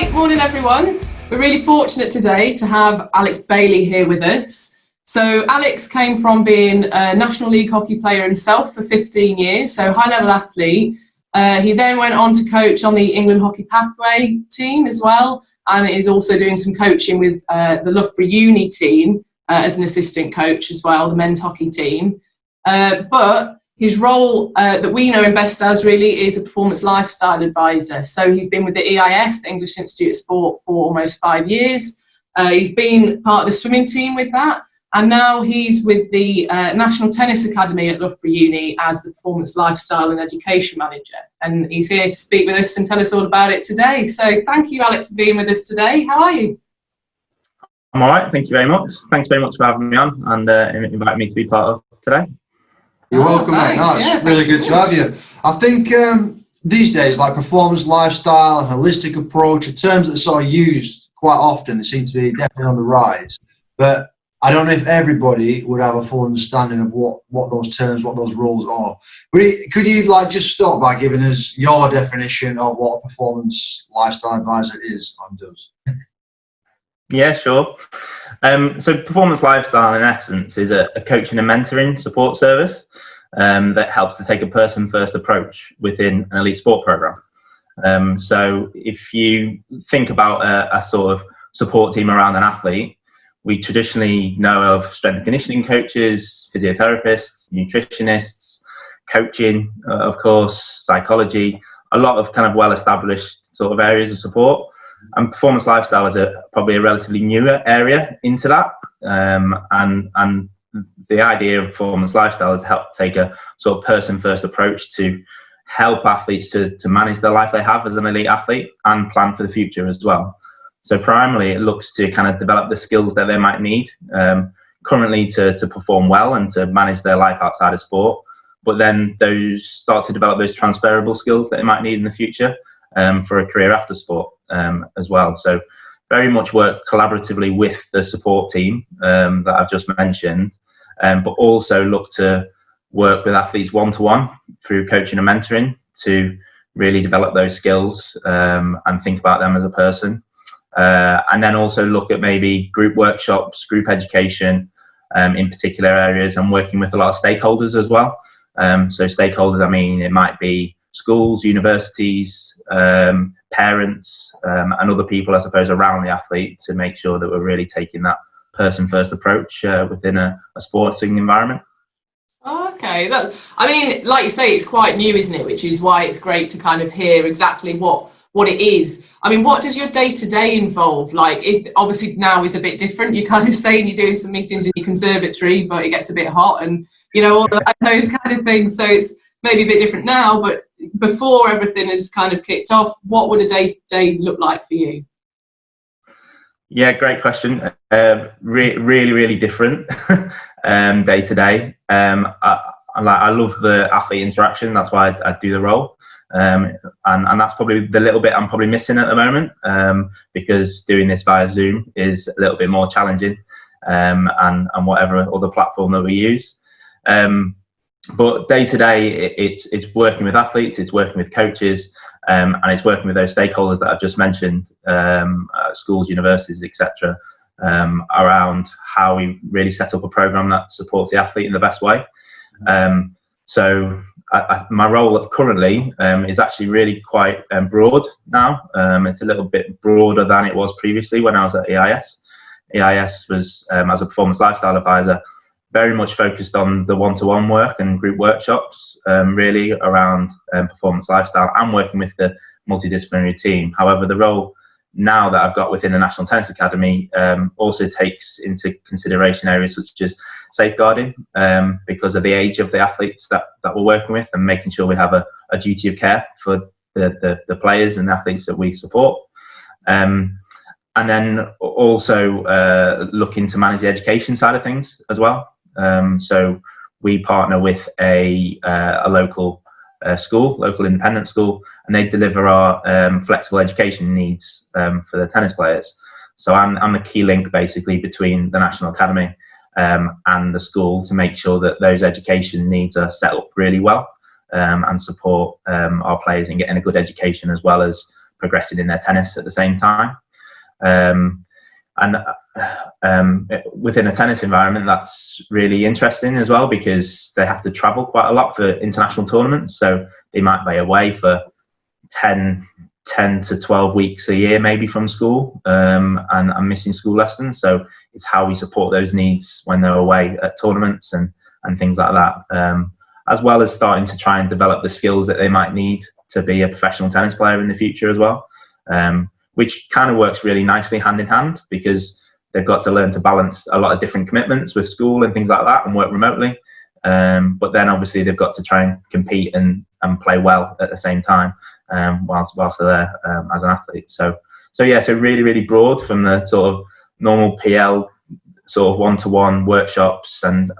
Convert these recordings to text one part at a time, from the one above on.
Hi, morning everyone. We're really fortunate today to have Alex Bailey here with us. So Alex came from being a National League hockey player himself for 15 years, so high-level athlete. He then went on to coach on the England Hockey Pathway team as well, and is also doing some coaching with the Loughborough Uni team as an assistant coach as well, the men's hockey team. But his role that we know him best as really is a performance lifestyle advisor. So he's been with the EIS, the English Institute of Sport, for almost 5 years. He's been part of the swimming team with that. And now he's with the National Tennis Academy at Loughborough Uni as the Performance Lifestyle and Education Manager. And he's here to speak with us and tell us all about it today. So thank you, Alex, for being with us today. How are you? I'm all right, thank you very much. Thanks very much for having me on and inviting me to be part of today. You're welcome, mate. No, it's really good to have you. I think these days, like performance lifestyle and holistic approach are terms that are sort of used quite often. They seem to be definitely on the rise. But I don't know if everybody would have a full understanding of what those terms, what those roles are. Could you just start by giving us your definition of what a performance lifestyle advisor is and does? Yeah, sure. So performance lifestyle in essence is a coaching and mentoring support service that helps to take a person-first approach within an elite sport program. So if you think about a sort of support team around an athlete, we traditionally know of strength and conditioning coaches, physiotherapists, nutritionists, coaching, of course, psychology, a lot of kind of well-established sort of areas of support. And performance lifestyle is probably a relatively newer area into that. And the idea of performance lifestyle is to help take a sort of person-first approach to help athletes to manage the life they have as an elite athlete and plan for the future as well. So primarily it looks to kind of develop the skills that they might need currently to perform well and to manage their life outside of sport. But then those start to develop those transferable skills that they might need in the future for a career after sport as well. So very much work collaboratively with the support team that I've just mentioned, but also look to work with athletes one-to-one through coaching and mentoring to really develop those skills and think about them as a person. And then also look at maybe group workshops, group education in particular areas, and working with a lot of stakeholders as well. So stakeholders, I mean, it might be schools, universities, parents, and other people, I suppose, around the athlete to make sure that we're really taking that person-first approach within a sporting environment. Okay, I mean, like you say, it's quite new, isn't it? Which is why it's great to kind of hear exactly what it is. I mean, what does your day-to-day involve? Like, it obviously now is a bit different. You're kind of saying you're doing some meetings in your conservatory, but it gets a bit hot and, you know, all those kind of things. So it's maybe a bit different now, but before everything is kind of kicked off, what would a day-to-day look like for you? Yeah, great question. Really different day-to-day. I love the athlete interaction. That's why I do the role. And that's probably the little bit I'm probably missing at the moment, because doing this via Zoom is a little bit more challenging, and whatever other platform that we use. But day to day, it's working with athletes, it's working with coaches, and it's working with those stakeholders that I've just mentioned, schools, universities, etc., around how we really set up a program that supports the athlete in the best way. So my role currently is actually really quite broad now. It's a little bit broader than it was previously when I was at EIS. EIS was, as a performance lifestyle advisor, very much focused on the one-to-one work and group workshops, really around performance lifestyle and working with the multidisciplinary team. However, the role now that I've got within the National Tennis Academy also takes into consideration areas such as safeguarding, because of the age of the athletes that we're working with, and making sure we have a duty of care for the players and athletes that we support. And then also looking to manage the education side of things as well. So we partner with a local local independent school, and they deliver our flexible education needs for the tennis players. So I'm the key link basically between the National Academy and the school to make sure that those education needs are set up really well, and support our players in getting a good education, as well as progressing in their tennis at the same time. Within a tennis environment, that's really interesting as well, because they have to travel quite a lot for international tournaments. So they might be away for 10 to 12 weeks a year, maybe from school, and missing school lessons. So it's how we support those needs when they're away at tournaments and things like that, as well as starting to try and develop the skills that they might need to be a professional tennis player in the future as well, which kind of works really nicely hand in hand, because they've got to learn to balance a lot of different commitments with school and things like that and work remotely. But then obviously they've got to try and compete and play well at the same time, whilst they're there as an athlete. So really, really broad, from the sort of normal PL sort of one-to-one workshops and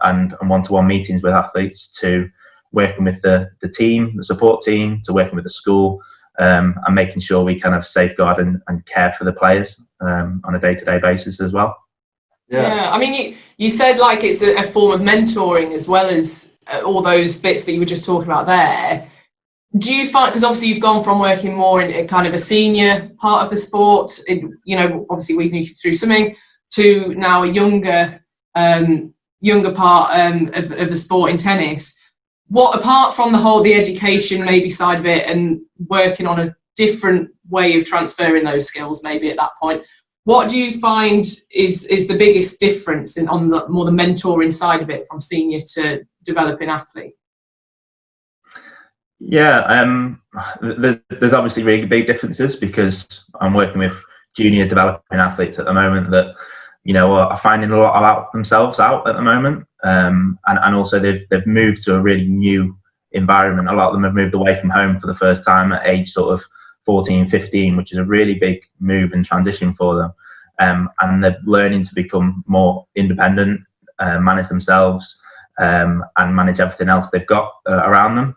one-to-one meetings with athletes, to working with the team, the support team, to working with the school, and making sure we kind of safeguard and care for the players on a day-to-day basis as well. Yeah, I mean, you said like it's a form of mentoring as well as all those bits that you were just talking about there. Do you find, because obviously you've gone from working more in kind of a senior part of the sport, obviously we knew you through swimming, to now a younger part of the sport in tennis. What, apart from the education maybe side of it and working on a different way of transferring those skills maybe at that point, what do you find is the biggest difference on the more the mentoring side of it, from senior to developing athlete? Yeah, there's obviously really big differences, because I'm working with junior developing athletes at the moment that are finding a lot about themselves out at the moment, and also they've moved to a really new environment. A lot of them have moved away from home for the first time at age sort of 14, 15, which is a really big move and transition for them, and they're learning to become more independent, manage themselves, and manage everything else they've got around them.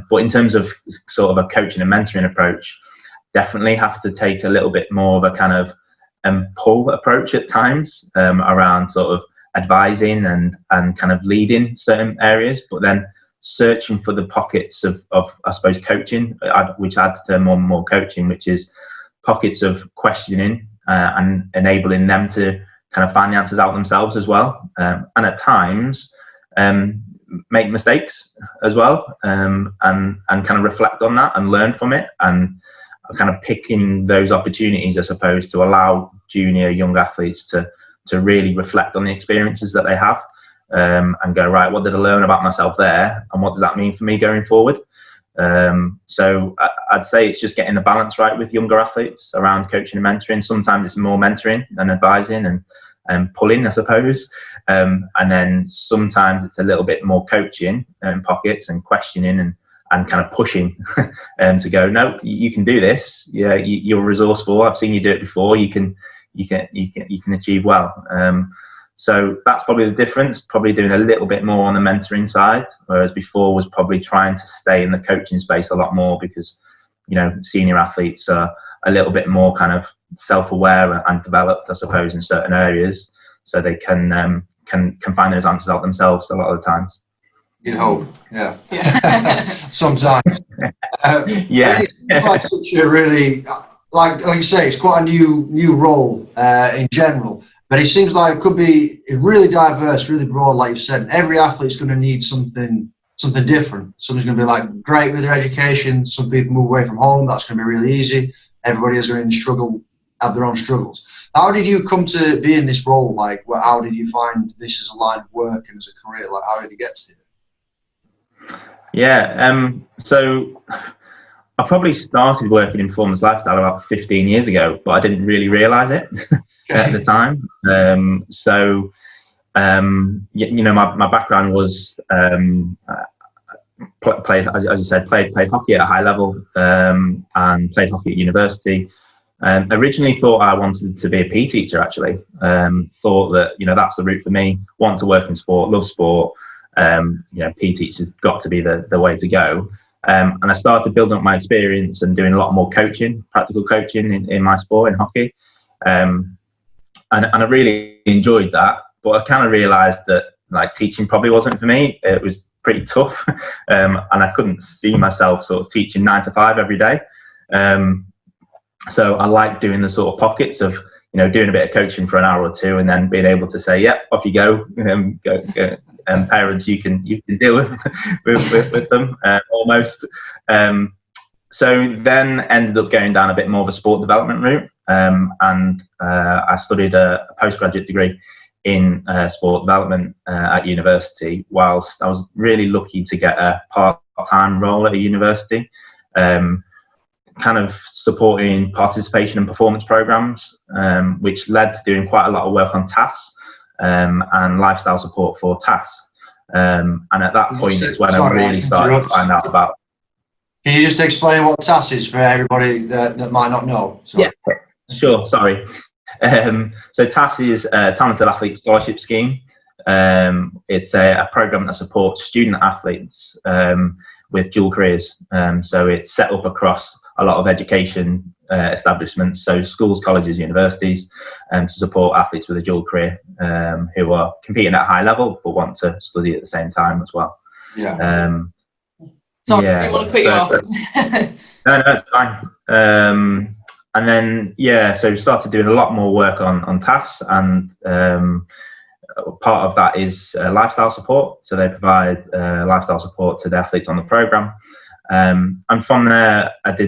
But in terms of sort of a coaching and mentoring approach, definitely have to take a little bit more of a kind of pull approach at times, around sort of advising and kind of leading certain areas, but then searching for the pockets of I suppose coaching, which I'd term more and more coaching, which is pockets of questioning and enabling them to kind of find the answers out themselves as well, and at times make mistakes as well, and kind of reflect on that and learn from it, and kind of picking those opportunities, I suppose, to allow junior young athletes to really reflect on the experiences that they have, and go, right, what did I learn about myself there, and what does that mean for me going forward? So I'd say it's just getting the balance right with younger athletes around coaching and mentoring. Sometimes it's more mentoring than advising and pulling, I suppose, and then sometimes it's a little bit more coaching pockets and questioning and kind of pushing to go, no, you can do this. Yeah, you're resourceful. I've seen you do it before. You can achieve well. So that's probably the difference. Probably doing a little bit more on the mentoring side, whereas before was probably trying to stay in the coaching space a lot more, because senior athletes are a little bit more kind of self-aware and developed, I suppose, in certain areas, so they can find those answers out themselves a lot of the times. You'd hope, yeah. Sometimes. Yeah. It's such a really, like you say, it's quite a new role in general, but it seems like it could be really diverse, really broad, like you said. Every athlete's going to need something different. Somebody's going to be like great with their education. Some people move away from home. That's going to be really easy. Everybody is going to have their own struggles. How did you come to be in this role? Like, how did you find this as a line of work and as a career? Like, how did you get to it? Yeah, so I probably started working in performance lifestyle about 15 years ago, but I didn't really realise it at the time. My background was played, as you said, played hockey at a high level, and played hockey at university. Originally thought I wanted to be a PE teacher, actually. Thought that, that's the route for me. Want to work in sport, love sport. PE teachers got to be the way to go. And I started building up my experience and doing a lot more coaching, practical coaching in my sport, in hockey. And I really enjoyed that, but I kind of realised that like teaching probably wasn't for me. It was pretty tough, and I couldn't see myself sort of teaching 9 to 5 every day. So I like doing the sort of pockets of, doing a bit of coaching for an hour or two, and then being able to say, "Yeah, off you go." Go. And parents, you can deal with them almost. So then ended up going down a bit more of a sport development route, and I studied a postgraduate degree in sport development at university, whilst I was really lucky to get a part-time role at a university, kind of supporting participation and performance programs, which led to doing quite a lot of work on Tasse and lifestyle support for Tasse. And at that point, it's when I really started to find out about. Can you just explain what Tasse is for everybody that might not know? Yeah, sure. Sorry. So Tasse is a talented athlete scholarship scheme. It's a program that supports student athletes with dual careers. So it's set up across a lot of education establishments, so schools, colleges, universities, to support athletes with a dual career who are competing at a high level but want to study at the same time as well. Yeah. Sorry, I didn't want to put you off. No, it's fine. And then, so started doing a lot more work on Tasse, and part of that is lifestyle support. So they provide lifestyle support to the athletes on the program. And from there, I've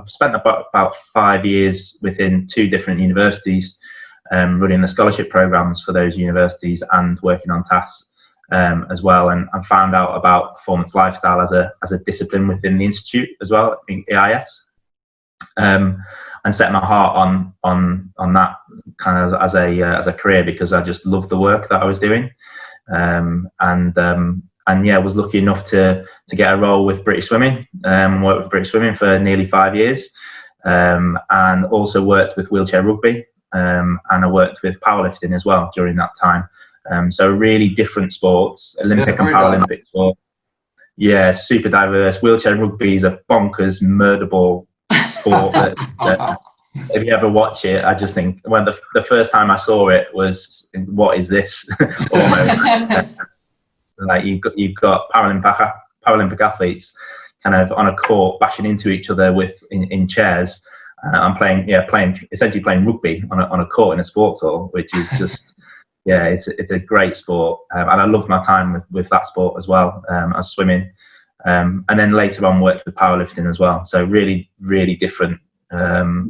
spent about 5 years within 2 different universities, running the scholarship programs for those universities and working on Tasse as well. And I found out about performance lifestyle as a discipline within the institute as well, in EIS, and set my heart on that kind of as a career, because I just loved the work that I was doing, and was lucky enough to get a role with British Swimming, worked with British Swimming for nearly 5 years, and also worked with wheelchair rugby, and I worked with powerlifting as well during that time. So really different sports, Olympic and Paralympic sport. Yeah, super diverse. Wheelchair rugby is a bonkers murder ball sport. that if you ever watch it, I just think when the first time I saw it was, what is this? Almost. Like you've got Paralympic athletes kind of on a court bashing into each other in chairs. I'm essentially playing rugby on a court in a sports hall, which is just it's a great sport, and I loved my time with that sport as well, as swimming, and then later on worked with powerlifting as well. So really, really different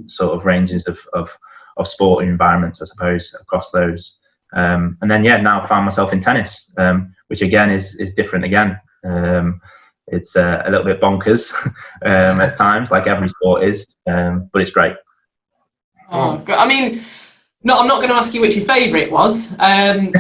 sort of ranges of sporting environments, I suppose, across those. And then now found myself in tennis, which again is different again. It's a little bit bonkers at times, like every sport is, but it's great. Oh, I mean, I'm not going to ask you which your favourite was, and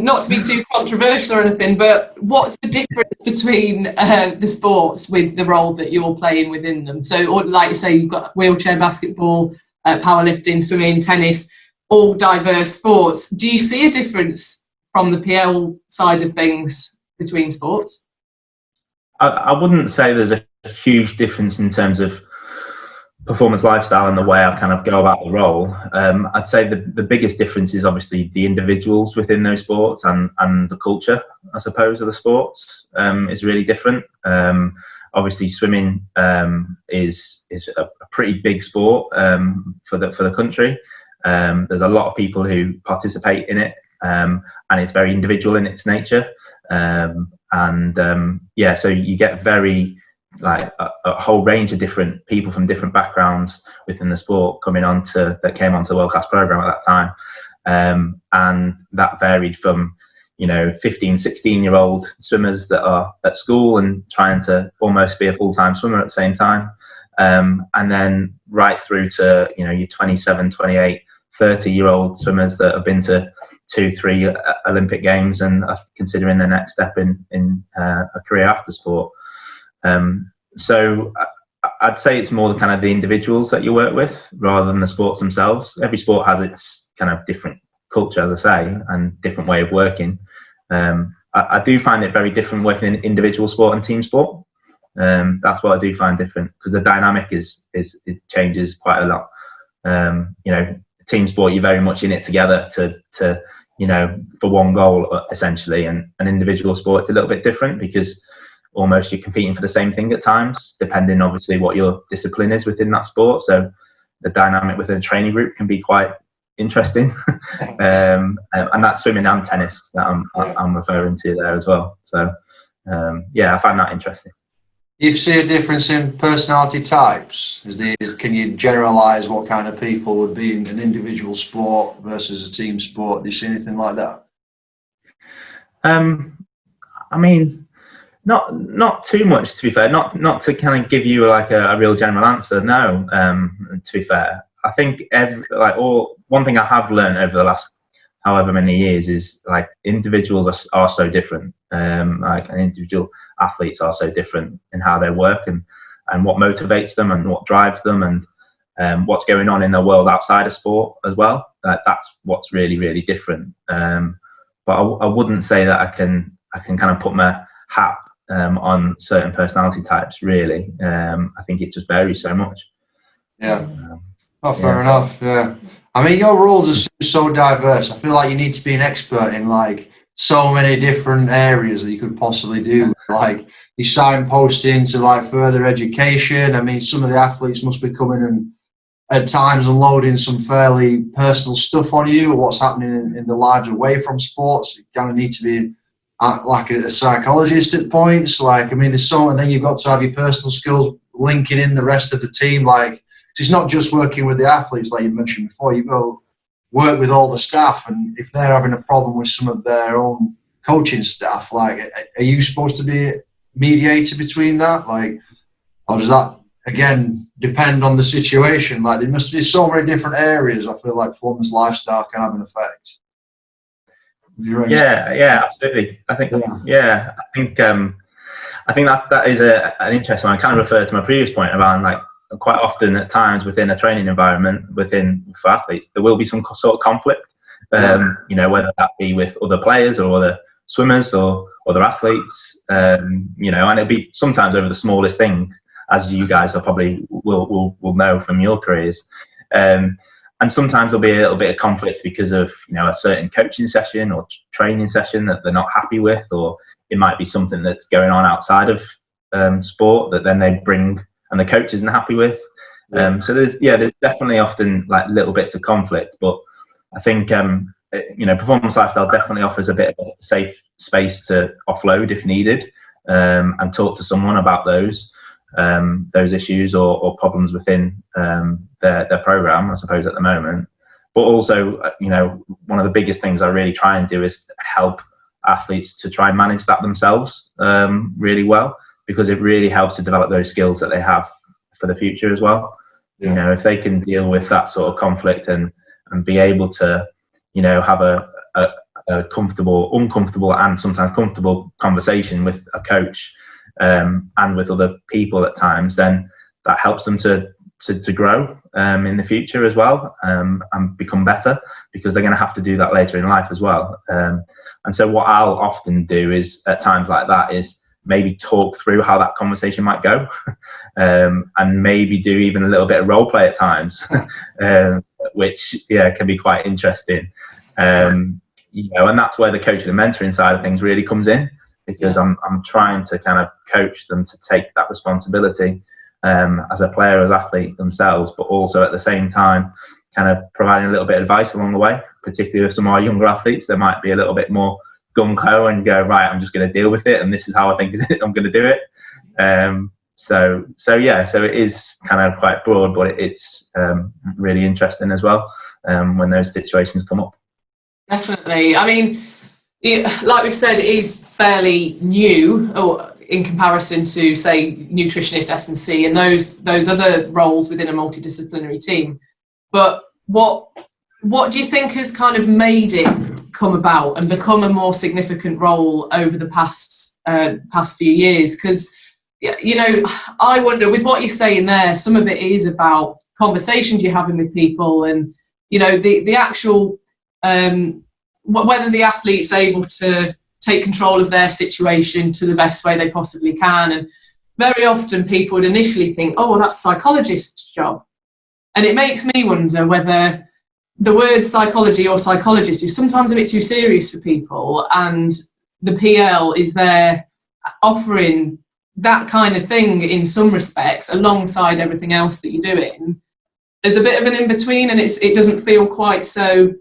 not to be too controversial or anything, but what's the difference between the sports with the role that you're playing within them? So, or like you say, you've got wheelchair basketball, powerlifting, swimming, tennis, all diverse sports. Do you see a difference from the PL side of things between sports? I wouldn't say there's a huge difference in terms of performance lifestyle and the way I kind of go about the role. I'd say the biggest difference is obviously the individuals within those sports and the culture, I suppose, of the sports is really different. Obviously, swimming is a pretty big sport for the country. There's a lot of people who participate in it, and it's very individual in its nature. So you get very a whole range of different people from different backgrounds within the sport came onto the world class program at that time, and that varied from 15, 16-year-old swimmers that are at school and trying to almost be a full-time swimmer at the same time, and then right through to your 27, 28, 30-year-old swimmers that have been to 2-3 Olympic Games and are considering their next step in a career after sport. So I'd say it's more the kind of the individuals that you work with rather than the sports themselves. Every sport has its kind of different culture, as I say, and different way of working. I do find it very different working in individual sport and team sport. That's what I do find different, because the dynamic it changes quite a lot. Team sport, you're very much in it together to for one goal essentially, and an individual sport, it's a little bit different because almost you're competing for the same thing at times, depending obviously what your discipline is within that sport. So the dynamic within a training group can be quite interesting. And that's swimming and tennis that I'm referring to there as well. So I find that interesting. You see a difference in personality types? Can you generalise what kind of people would be in an individual sport versus a team sport? Do you see anything like that? I mean, not too much, to be fair. Not to kind of give you like a real general answer. No, to be fair, I think one thing I have learned over the last however many years is like individuals are so different. Like an individual athletes are so different in how they work and what motivates them and what drives them and what's going on in the world outside of sport as well. That's what's really, really different. But I wouldn't say that I can kind of put my hat on certain personality types, really. I think it just varies so much. Yeah. Fair enough. Yeah. I mean, your roles are so diverse. I feel like you need to be an expert in like so many different areas that you could possibly do. Like you signposting to like further education. I mean, some of the athletes must be coming and at times unloading some fairly personal stuff on you or what's happening in the lives away from sports. You kind of need to be like a psychologist at points. Like, I mean, and then you've got to have your personal skills linking in the rest of the team. Like, it's not just working with the athletes, like you mentioned before. You've got to work with all the staff, and if they're having a problem with some of their own coaching staff, like, are you supposed to be a mediator between that? Like, or does that, again, depend on the situation? Like, there must be so many different areas, I feel like performance lifestyle can have an effect. Yeah, absolutely. I think that is an interesting one. I kind of refer to my previous point around like quite often at times within a training environment for athletes there will be some sort of conflict, you know, whether that be with other players or other swimmers or other athletes, you know, and it'll be sometimes over the smallest thing, as you guys probably will know from your careers. And sometimes there'll be a little bit of conflict because of, you know, a certain coaching session or training session that they're not happy with, or it might be something that's going on outside of sport that then they bring and the coach isn't happy with. So there's definitely often like little bits of conflict, but I think you know, performance lifestyle definitely offers a bit of a safe space to offload if needed, and talk to someone about those issues or problems within their program, I suppose, at the moment. But also, you know, one of the biggest things I really try and do is help athletes to try and manage that themselves really well, because it really helps to develop those skills that they have for the future as well. You know, if they can deal with that sort of conflict and be able to, you know, have a comfortable, uncomfortable and sometimes comfortable conversation with a coach and with other people at times, then that helps them to grow in the future as well, and become better, because they're going to have to do that later in life as well. And so what I'll often do is at times like that is maybe talk through how that conversation might go, and maybe do even a little bit of role play at times, which can be quite interesting. You know, and that's where the coaching and mentoring side of things really comes in, because I'm trying to kind of coach them to take that responsibility as a player, as athlete themselves, but also at the same time kind of providing a little bit of advice along the way, particularly with some of our younger athletes. They might be a little bit more gung-ho and go, right, I'm just going to deal with it, and this is how I think I'm going to do it. So it is kind of quite broad, but it's really interesting as well when those situations come up. Definitely. I mean, like we've said, it is fairly new, or in comparison to, say, nutritionist, S&C, and those other roles within a multidisciplinary team. But what do you think has kind of made it come about and become a more significant role over the past few years? Because, you know, I wonder, with what you're saying there, some of it is about conversations you're having with people, and, you know, the actual whether the athlete's able to take control of their situation to the best way they possibly can. And very often people would initially think, oh, well, that's a psychologist's job. And it makes me wonder whether the word psychology or psychologist is sometimes a bit too serious for people, and the PL is there offering that kind of thing in some respects alongside everything else that you're doing. There's a bit of an in-between, and it doesn't feel quite so...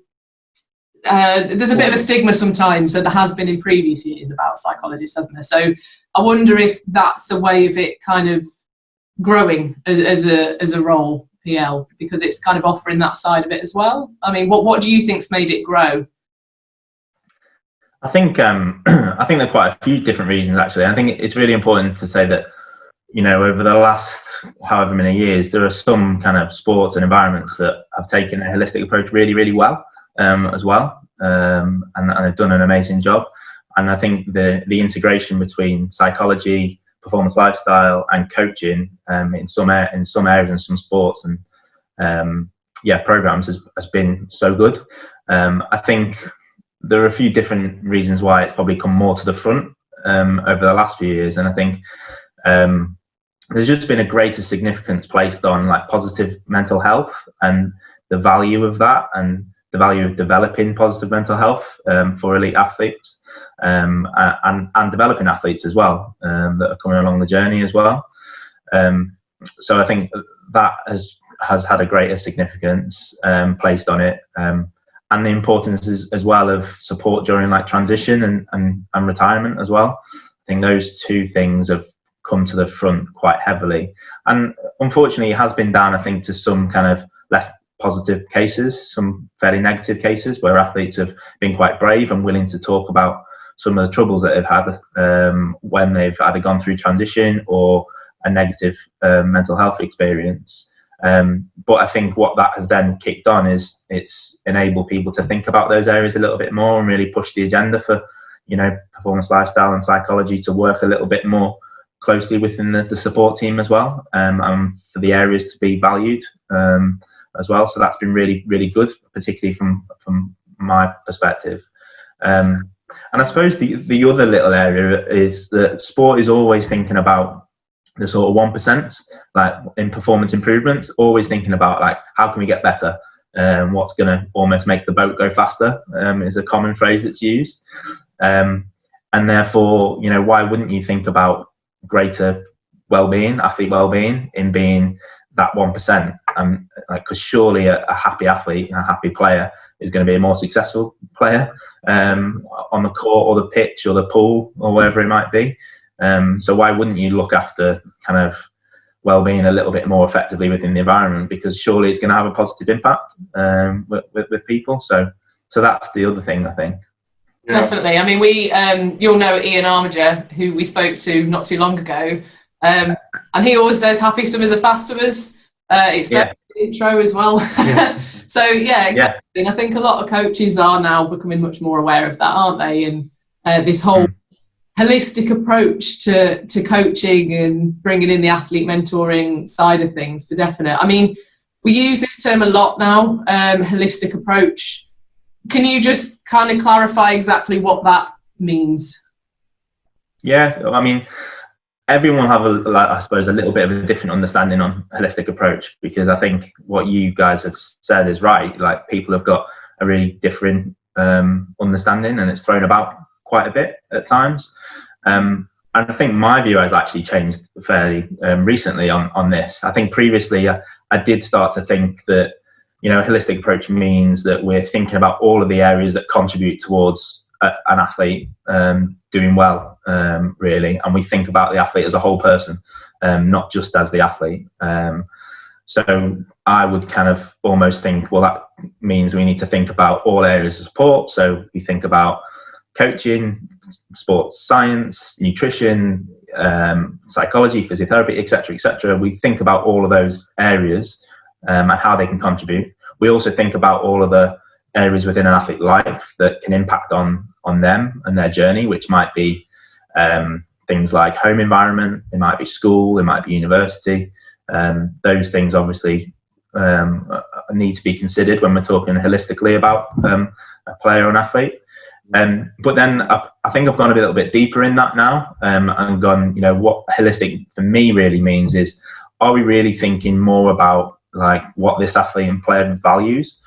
there's a bit of a stigma sometimes that there has been in previous years about psychologists, hasn't there? So I wonder if that's a way of it kind of growing as a role, PL, because it's kind of offering that side of it as well. I mean, what do you think's made it grow? I think there are quite a few different reasons, actually. I think it's really important to say that, you know, over the last however many years, there are some kind of sports and environments that have taken a holistic approach really, really well, as well, and have done an amazing job. And I think the integration between psychology, performance lifestyle, and coaching in some areas and some sports and programs has been so good. I think there are a few different reasons why it's probably come more to the front over the last few years, and I think there's just been a greater significance placed on like positive mental health and the value of that, and the value of developing positive mental health for elite athletes and developing athletes as well that are coming along the journey as well. So I think that has had a greater significance placed on it, and the importance as well of support during like transition and retirement as well. I think those two things have come to the front quite heavily, and unfortunately it has been down, I think, to some kind of less positive cases, some fairly negative cases where athletes have been quite brave and willing to talk about some of the troubles that they've had when they've either gone through transition or a negative mental health experience. But I think what that has then kicked on is it's enabled people to think about those areas a little bit more and really push the agenda for, you know, performance lifestyle and psychology to work a little bit more closely within the support team as well, and for the areas to be valued as well. So that's been really, really good, particularly from my perspective. And I suppose the other little area is that sport is always thinking about the sort of 1%, like in performance improvements, always thinking about like, how can we get better? What's going to almost make the boat go faster is a common phrase that's used. And therefore, you know, why wouldn't you think about greater well-being, athlete well-being, in being that 1%? Like, because surely a happy athlete and a happy player is going to be a more successful player on the court or the pitch or the pool or wherever it might be. So why wouldn't you look after kind of well-being a little bit more effectively within the environment? Because surely it's going to have a positive impact with people. So that's the other thing, I think. Yeah. Definitely. I mean, we you'll know Ian Armiger, who we spoke to not too long ago, and he always says happy swimmers are fast swimmers. It's their intro as well. Yeah. So yeah, exactly. Yeah. And I think a lot of coaches are now becoming much more aware of that, aren't they? And this whole holistic approach to coaching and bringing in the athlete mentoring side of things, for definite. I mean, we use this term a lot now, holistic approach. Can you just kind of clarify exactly what that means? Yeah, I mean, everyone will have, I suppose, a little bit of a different understanding on holistic approach, because I think what you guys have said is right. Like, people have got a really different understanding, and it's thrown about quite a bit at times. And I think my view has actually changed fairly recently on this. I think previously I did start to think that, you know, a holistic approach means that we're thinking about all of the areas that contribute towards an athlete doing well, really. And we think about the athlete as a whole person, not just as the athlete. So I would kind of almost think, well, that means we need to think about all areas of support. So we think about coaching, sports science, nutrition, psychology, physiotherapy, etc., etc. We think about all of those areas and how they can contribute. We also think about all of the areas within an athlete's life that can impact on them and their journey, which might be things like home environment, it might be school, it might be university. Those things obviously need to be considered when we're talking holistically about a player or an athlete. But then I think I've gone a little bit deeper in that now, and gone, you know, what holistic for me really means is, are we really thinking more about like what this athlete and player values?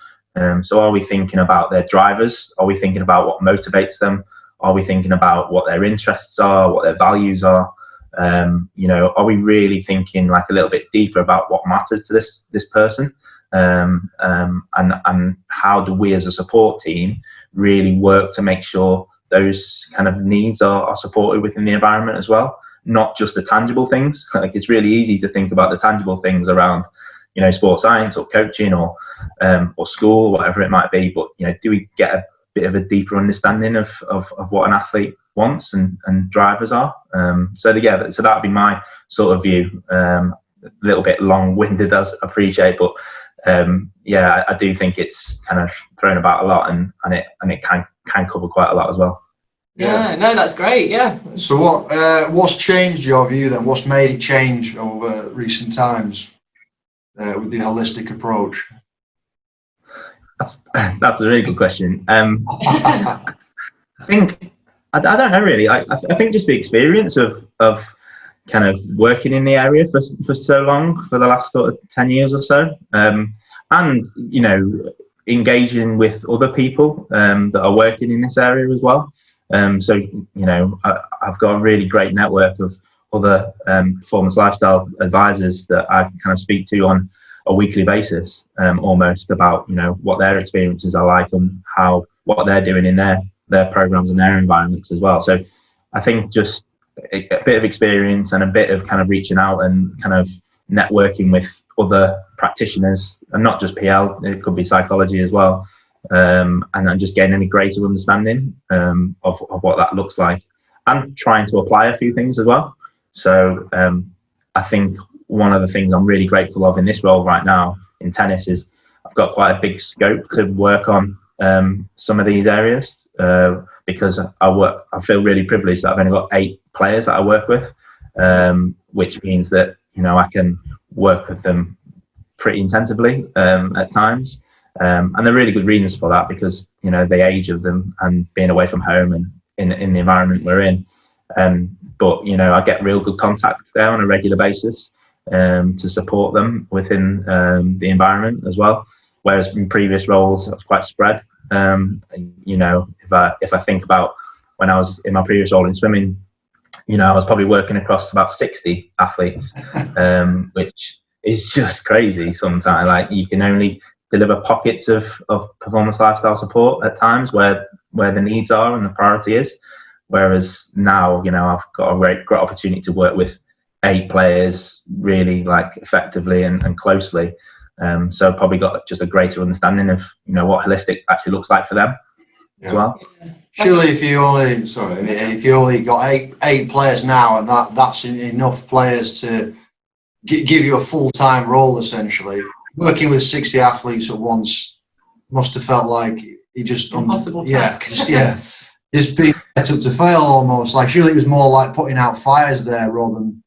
So are we thinking about their drivers? Are we thinking about what motivates them? are we thinking about what their interests are, what their values are? Are we really thinking like a little bit deeper about what matters to this person? And how do we as a support team really work to make sure those kind of needs are supported within the environment as well, not just the tangible things. Like, it's really easy to think about the tangible things around, sports science or coaching or school, whatever it might be. But do we get a bit of a deeper understanding of what an athlete wants and drivers are? So that'd be my sort of view. A little bit long-winded, as I appreciate, but I do think it's kind of thrown about a lot, and it can cover quite a lot as well. Yeah, no, that's great. Yeah. So what's changed your view then? What's made it change over recent times with the holistic approach? That's a really good question. I think I don't know really. I think just the experience of kind of working in the area for so long, for the last sort of 10 years or so, and engaging with other people that are working in this area as well. So I've got a really great network of other performance lifestyle advisors that I can kind of speak to on a weekly basis, almost, about what their experiences are like and what they're doing in their programs and their environments as well. So I think just a bit of experience and a bit of kind of reaching out and kind of networking with other practitioners, and not just PL, it could be psychology as well, and then just getting a greater understanding of what that looks like, and trying to apply a few things as well. So I think one of the things I'm really grateful of in this role right now in tennis is I've got quite a big scope to work on some of these areas, because I feel really privileged that I've only got 8 players that I work with, which means that I can work with them pretty intensively at times, and there are really good reasons for that, because the age of them and being away from home and in the environment we're in, but I get real good contact there on a regular basis to support them within the environment as well, whereas in previous roles I was quite spread. If I think about when I was in my previous role in swimming, I was probably working across about 60 athletes, which is just crazy sometimes. Like, you can only deliver pockets of performance lifestyle support at times where the needs are and the priority is. Whereas now, I've got a great opportunity to work with 8 players really, like, effectively and closely. So I've probably got just a greater understanding of what holistic actually looks like for them as well. Surely, if you only got eight players now, and that's enough players to give you a full-time role, essentially, working with 60 athletes at once must have felt like it just impossible task. It's been set up to fail almost. Like, surely it was more like putting out fires there rather than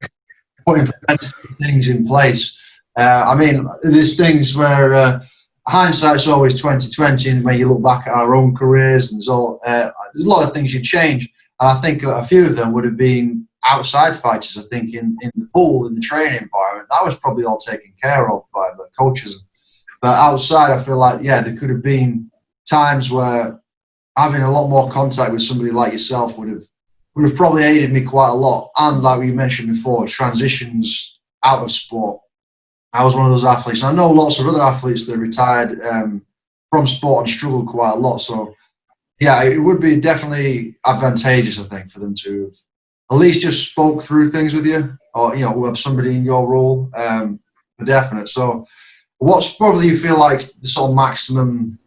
putting preventative things in place. There's things where hindsight's always 20/20, and when you look back at our own careers, and there's a lot of things you change. And I think a few of them would have been outside fighters. I think in the pool, in the training environment, that was probably all taken care of by the coaches. But outside, I feel like, there could have been times where having a lot more contact with somebody like yourself would have probably aided me quite a lot. And like we mentioned before, transitions out of sport. I was one of those athletes. I know lots of other athletes that retired from sport and struggled quite a lot. So, it would be definitely advantageous, I think, for them to have at least just spoke through things with you, or with somebody in your role, for definite. So, what's probably, you feel like, the sort of maximum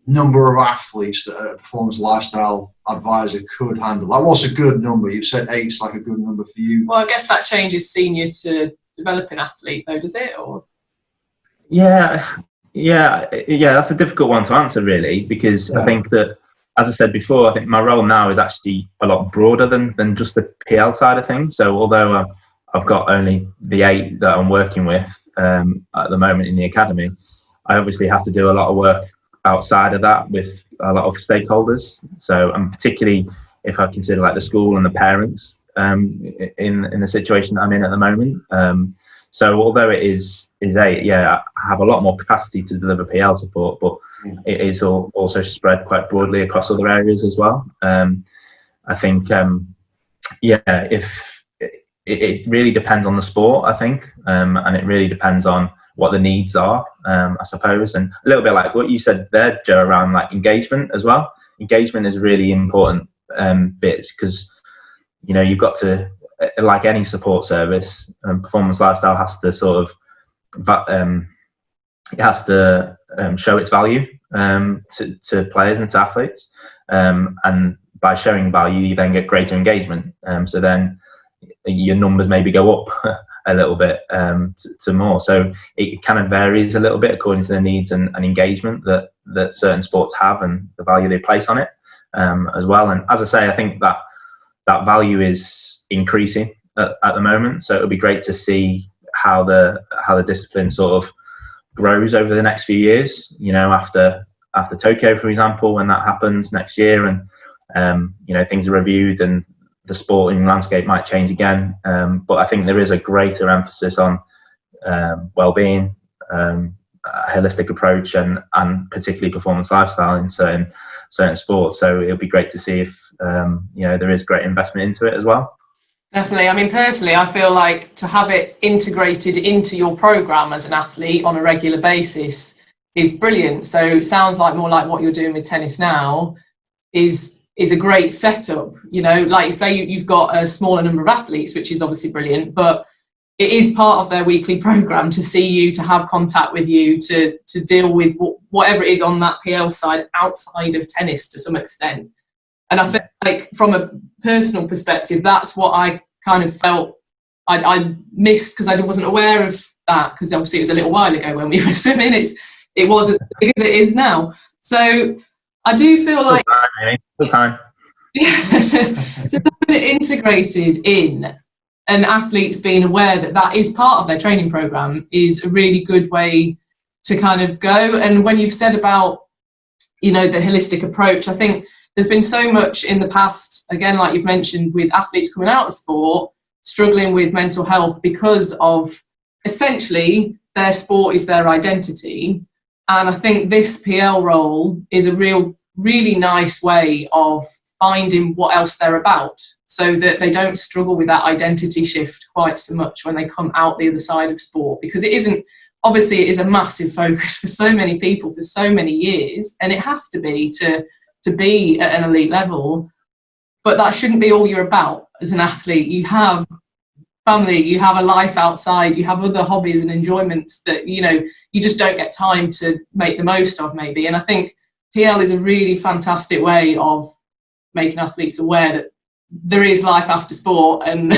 number of athletes that a performance lifestyle advisor could handle? Like, what's a good number? You've said 8's like a good number for you. Well, I guess that changes senior to developing athlete, though, does it? Or yeah, that's a difficult one to answer, really, because I think that, as I said before, I think my role now is actually a lot broader than just the PL side of things. So although I've got only the 8 that I'm working with at the moment in the academy, I obviously have to do a lot of work outside of that with a lot of stakeholders. So, and particularly if I consider like the school and the parents in the situation that I'm in at the moment. So although it is 8, I have a lot more capacity to deliver PL support, but it is also spread quite broadly across other areas as well. I think, if it really depends on the sport, I think, and it really depends on what the needs are, I suppose, and a little bit like what you said there, Joe, around like engagement as well. Engagement is really important bits, because you've got to, like any support service, Performance Lifestyle has to sort of it has to show its value to players and to athletes, and by showing value you then get greater engagement, so then your numbers maybe go up a little bit to more. So it kind of varies a little bit according to the needs and engagement that certain sports have and the value they place on it as well. And as I say, I think that value is increasing at the moment. So it'll be great to see how the discipline sort of grows over the next few years. After Tokyo, for example, when that happens next year, and things are reviewed and the sporting landscape might change again. But I think there is a greater emphasis on well-being, a holistic approach, and particularly performance lifestyle in certain sports. So it'll be great to see if there is great investment into it as well. Definitely. I mean, personally, I feel like to have it integrated into your program as an athlete on a regular basis is brilliant. So it sounds like more like what you're doing with tennis now is a great setup. Like you say, you've got a smaller number of athletes, which is obviously brilliant, but it is part of their weekly program to see you, to have contact with you, to deal with whatever it is on that PL side outside of tennis to some extent. And I feel like from a personal perspective, that's what I kind of felt I missed, because I wasn't aware of that, because obviously it was a little while ago when we were swimming. It wasn't as big as it is now. So I do feel like just having it integrated in, and athletes being aware that is part of their training program is a really good way to kind of go. And when you've said about the holistic approach, I think there's been so much in the past, again, like you've mentioned, with athletes coming out of sport struggling with mental health because of essentially their sport is their identity. And I think this PL role is a really nice way of finding what else they're about, so that they don't struggle with that identity shift quite so much when they come out the other side of sport, because it is a massive focus for so many people for so many years, and it has to be to be at an elite level. But that shouldn't be all you're about as an athlete. You have family, you have a life outside, you have other hobbies and enjoyments that you just don't get time to make the most of, maybe. And I think PL is a really fantastic way of making athletes aware that there is life after sport, and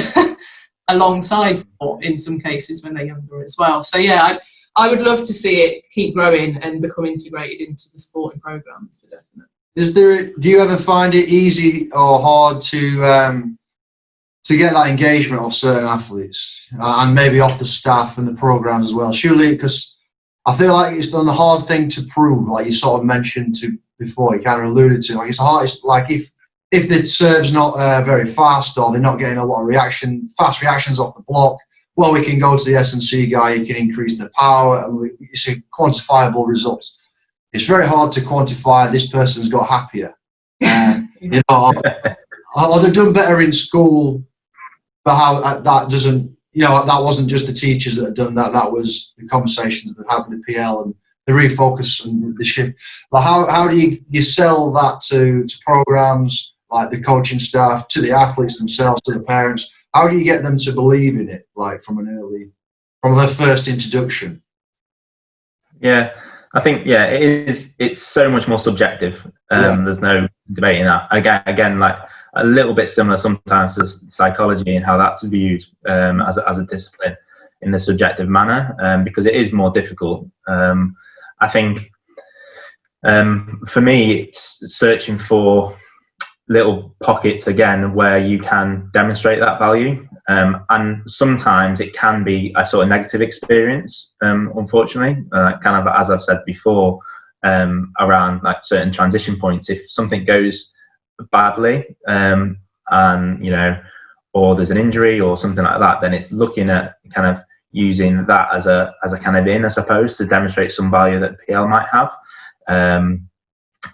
alongside sport in some cases when they're younger as well. So yeah, I would love to see it keep growing and become integrated into the sporting programs, for definite. Do you ever find it easy or hard to get that engagement of certain athletes, and maybe off the staff and the programs as well? Surely, because I feel like it's done a hard thing to prove, like you sort of mentioned before, you kind of alluded to. Like, it's the hardest, like if the serve's not very fast, or they're not getting a lot of fast reactions off the block, well, we can go to the S&C guy, he can increase the power, and it's a quantifiable result. It's very hard to quantify this person's got happier. Or they've done better in school, but how that doesn't, that wasn't just the teachers that had done that. That was the conversations that happened with PL and the refocus and the shift. But how do you sell that to programs, like the coaching staff, to the athletes themselves, to the parents? How do you get them to believe in it, like from their first introduction? Yeah, I think it's so much more subjective. There's no debating that. Again, like a little bit similar sometimes to psychology and how that's viewed as a discipline in the subjective manner, because it is more difficult. I think for me, it's searching for little pockets again where you can demonstrate that value, and sometimes it can be a sort of negative experience, unfortunately, kind of as I've said before, around like certain transition points. If something goes badly, and or there's an injury or something like that, then it's looking at kind of using that as a kind of in, I suppose, to demonstrate some value that PL might have.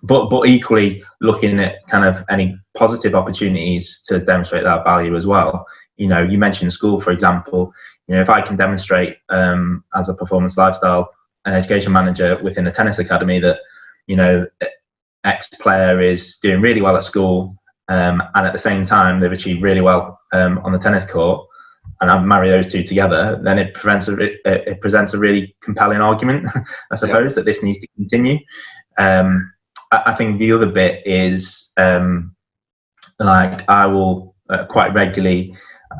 but equally looking at kind of any positive opportunities to demonstrate that value as well. You know, you mentioned school, for example. You know, if I can demonstrate as a performance lifestyle and education manager within a tennis academy that, you know, X player is doing really well at school, and at the same time they've achieved really well on the tennis court, and I marry those two together, then it presents a really compelling argument, I suppose, that this needs to continue. I think the other bit is like I will quite regularly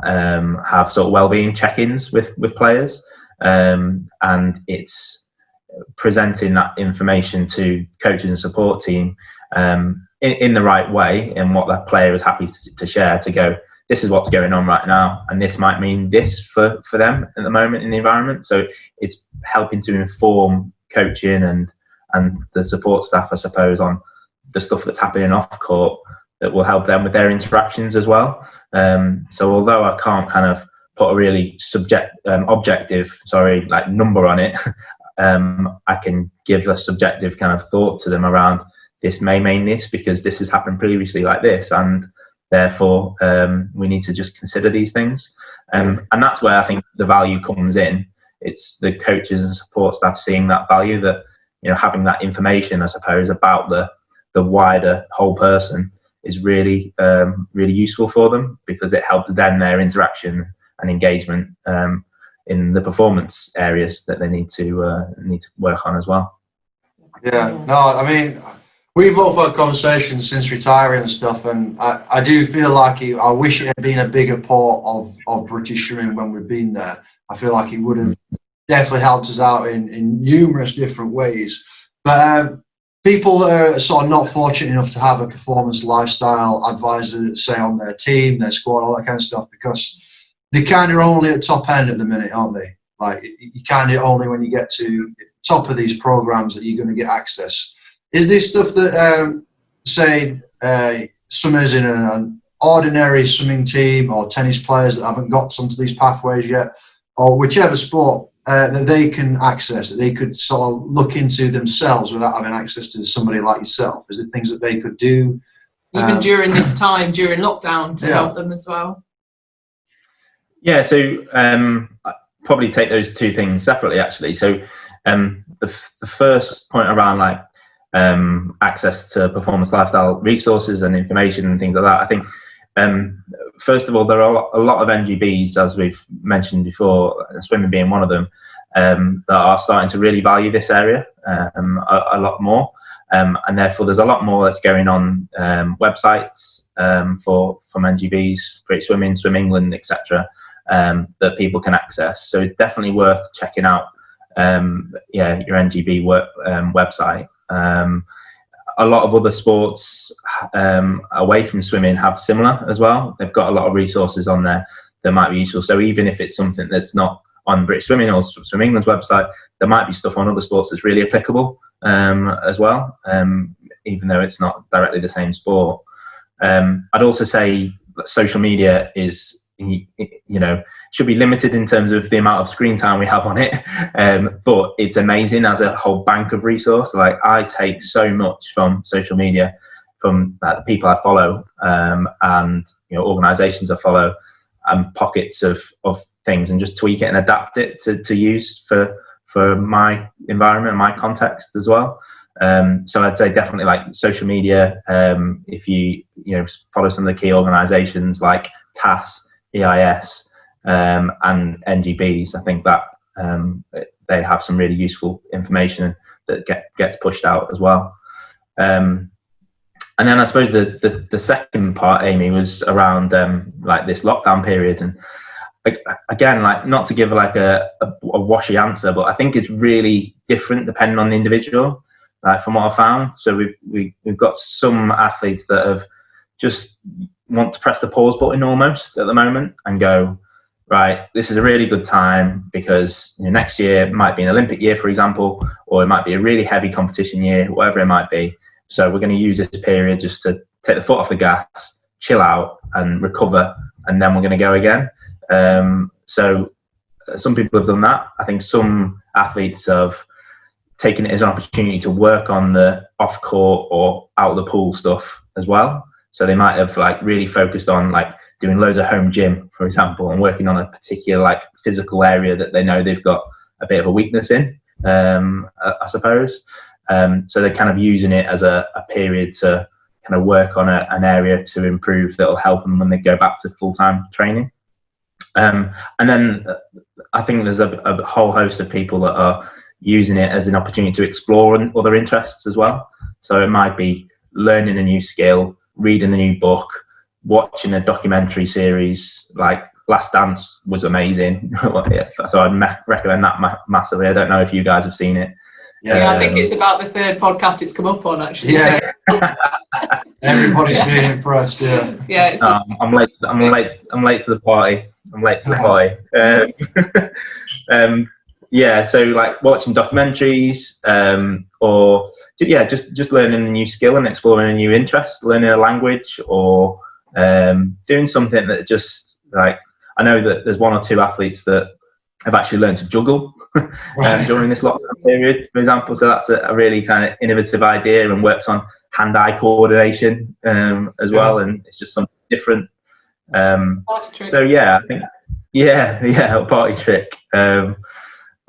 have sort of wellbeing check-ins with players, and it's presenting that information to coaches and support team in the right way, and what that player is happy to share, to go, this is what's going on right now, and this might mean this for them at the moment in the environment. So it's helping to inform coaching and the support staff, I suppose, on the stuff that's happening off court that will help them with their interactions as well. So although I can't kind of put a really objective number on it, I can give a subjective kind of thought to them around, this may mean this because this has happened previously like this, and therefore we need to just consider these things. And that's where I think the value comes in. It's the coaches and support staff seeing that value, that, you know, having that information, I suppose, about the wider whole person is really really useful for them, because it helps them, their interaction and engagement in the performance areas that they need to work on as well. Yeah, no, I mean, we've both had conversations since retiring and stuff, and I do feel like I wish it had been a bigger part of British swimming when we've been there. I feel like it would have definitely helped us out in numerous different ways. But people that are sort of not fortunate enough to have a performance lifestyle advisor, say, on their team, their squad, all that kind of stuff, because they're kind of only at top end at the minute, aren't they? Like, you kind of only when you get to the top of these programs that you're going to get access. Is this stuff that, say, swimmers in an ordinary swimming team, or tennis players that haven't got onto these pathways yet, or whichever sport, that they can access, that they could sort of look into themselves without having access to somebody like yourself? Is it things that they could do? Even during this time, during lockdown, to help them as well? Yeah, so I'd probably take those two things separately, actually. So the first point around like access to performance lifestyle resources and information and things like that, I think first of all, there are a lot of NGBs, as we've mentioned before, swimming being one of them, that are starting to really value this area a lot more, and therefore there's a lot more that's going on websites from NGBs, Great Swimming, Swim England, etc., that people can access. So it's definitely worth checking out your NGB website. A lot of other sports away from swimming have similar as well. They've got a lot of resources on there that might be useful. So even if it's something that's not on British Swimming or Swim England's website, there might be stuff on other sports that's really applicable as well, even though it's not directly the same sport. I'd also say that social media is, should be limited in terms of the amount of screen time we have on it, but it's amazing as a whole bank of resource. Like, I take so much from social media, from the people I follow, and organisations I follow, and pockets of things, and just tweak it and adapt it to use for my environment, my context as well. So I'd say definitely like social media. If you follow some of the key organisations like Tasse, EIS, and NGBs, I think that they have some really useful information that gets pushed out as well. And then I suppose the second part, Amy, was around like this lockdown period, and again, like, not to give like a washy answer, but I think it's really different depending on the individual. Like, from what I found, so we've got some athletes that have just want to press the pause button almost at the moment and go, right, this is a really good time because next year might be an Olympic year, for example, or it might be a really heavy competition year, whatever it might be. So we're going to use this period just to take the foot off the gas, chill out and recover, and then we're going to go again. So some people have done that. I think some athletes have taking it as an opportunity to work on the off court or out of the pool stuff as well. So they might have like really focused on like doing loads of home gym, for example, and working on a particular like physical area that they know they've got a bit of a weakness in, I suppose. So they're kind of using it as a period to kind of work on an area to improve that will help them when they go back to full-time training. And then I think there's a whole host of people that are using it as an opportunity to explore other interests as well. So it might be learning a new skill, reading a new book, watching a documentary series. Like Last Dance was amazing. So I'd recommend that massively. I don't know if you guys have seen it. Yeah, I think it's about the third podcast it's come up on, actually. Yeah. Everybody's being impressed. Yeah. Yeah. I'm late to the party. Yeah, so like watching documentaries, or just learning a new skill and exploring a new interest, learning a language, or doing something that just like, I know that there's one or two athletes that have actually learned to juggle during this lockdown period, for example. So that's a really kind of innovative idea, and works on hand-eye coordination as well, and it's just something different. So yeah, I think a party trick.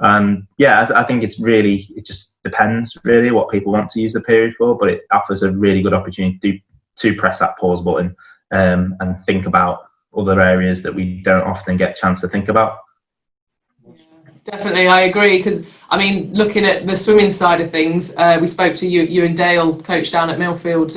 And yeah, I think it just depends really what people want to use the period for, but it offers a really good opportunity to press that pause button and think about other areas that we don't often get a chance to think about. Definitely, I agree, because I mean, looking at the swimming side of things, we spoke to you and Dale, coach down at Millfield,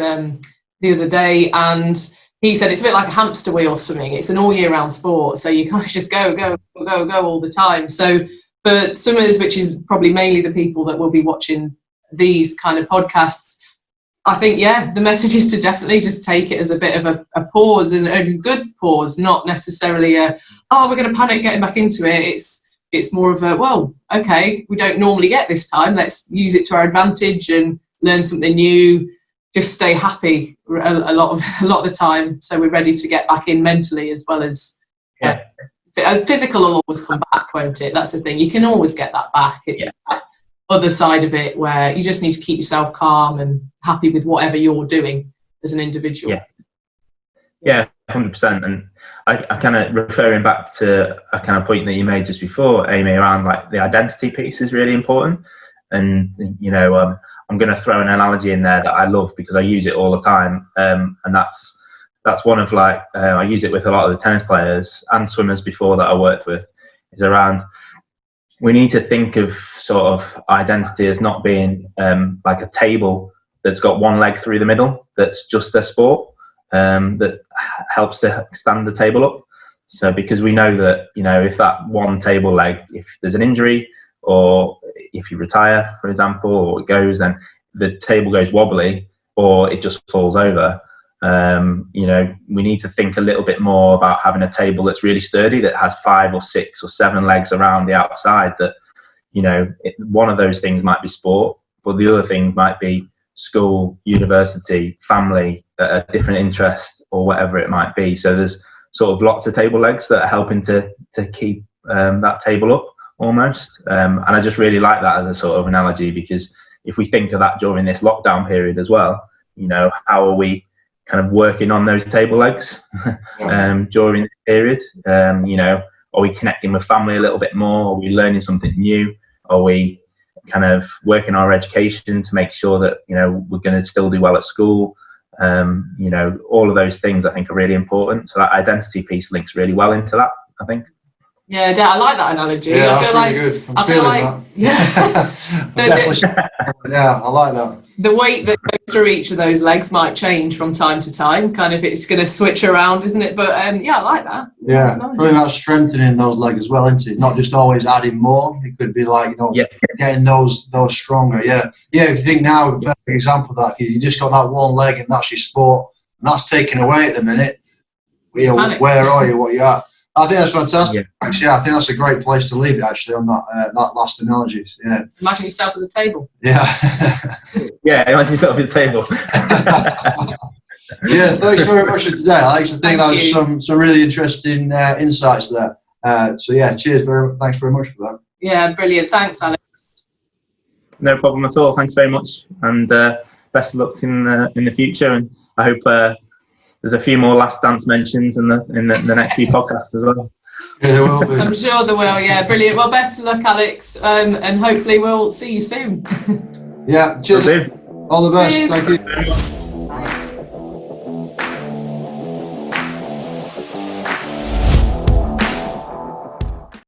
the other day, and he said it's a bit like a hamster wheel swimming. It's an all year round sport, so you can't just go all the time. So for swimmers, which is probably mainly the people that will be watching these kind of podcasts, I think, the message is to definitely just take it as a bit of a pause, and a good pause, not necessarily we're going to panic getting back into it. It's more of a, well, okay, we don't normally get this time. Let's use it to our advantage and learn something new. Just stay happy a lot of the time, so we're ready to get back in mentally as well as physical will always come back, won't it? That's the thing. You can always get that back. It's that other side of it where you just need to keep yourself calm and happy with whatever you're doing as an individual. Yeah, 100%. And I kind of referring back to a kind of point that you made just before, Amy, around like the identity piece is really important. And I'm going to throw an analogy in there that I love because I use it all the time, and that's one of like I use it with a lot of the tennis players and swimmers before that I worked with, is around, we need to think of sort of identity as not being like a table that's got one leg through the middle that's just their sport, that helps to stand the table up. So because we know that, if that one table leg, if there's an injury or if you retire, for example, or it goes, then the table goes wobbly or it just falls over. We need to think a little bit more about having a table that's really sturdy, that has 5 or 6 or 7 legs around the outside, that, one of those things might be sport, but the other thing might be school, university, family, a different interest or whatever it might be. So there's sort of lots of table legs that are helping to keep that table up almost. And I just really like that as a sort of analogy, because if we think of that during this lockdown period as well, how are we kind of working on those table legs during this period? Are we connecting with family a little bit more? Are we learning something new? Are we kind of working our education to make sure that, we're going to still do well at school? All of those things I think are really important. So that identity piece links really well into that, I think. Yeah, I like that analogy. Yeah, that's really good. I'm stealing that. Yeah, I like that. The weight that goes through each of those legs might change from time to time. Kind of, it's going to switch around, isn't it? But I like that. Yeah, nice. Really about strengthening those legs as well, isn't it? Not just always adding more. It could be like, getting those stronger. Yeah. If you think now, for example, that if you just got that one leg and that's your sport, and that's taken away at the minute, where are you? What you at? I think that's fantastic. Yeah. Actually, I think that's a great place to leave it. Actually, on that last analogy. Yeah. Imagine yourself as a table. Yeah. Imagine yourself as a table. Yeah. Thanks very much for today, Alex. I think that was some really interesting insights there. Cheers. Thanks very much for that. Yeah, brilliant. Thanks, Alex. no problem at all. Thanks very much, and best of luck in the future. And I hope there's a few more Last Dance mentions in the next few podcasts as well. Yeah, there will be. I'm sure there will. Yeah, brilliant. Well, best of luck, Alex, and hopefully we'll see you soon. Yeah, cheers. All the best. Cheers. Thank you.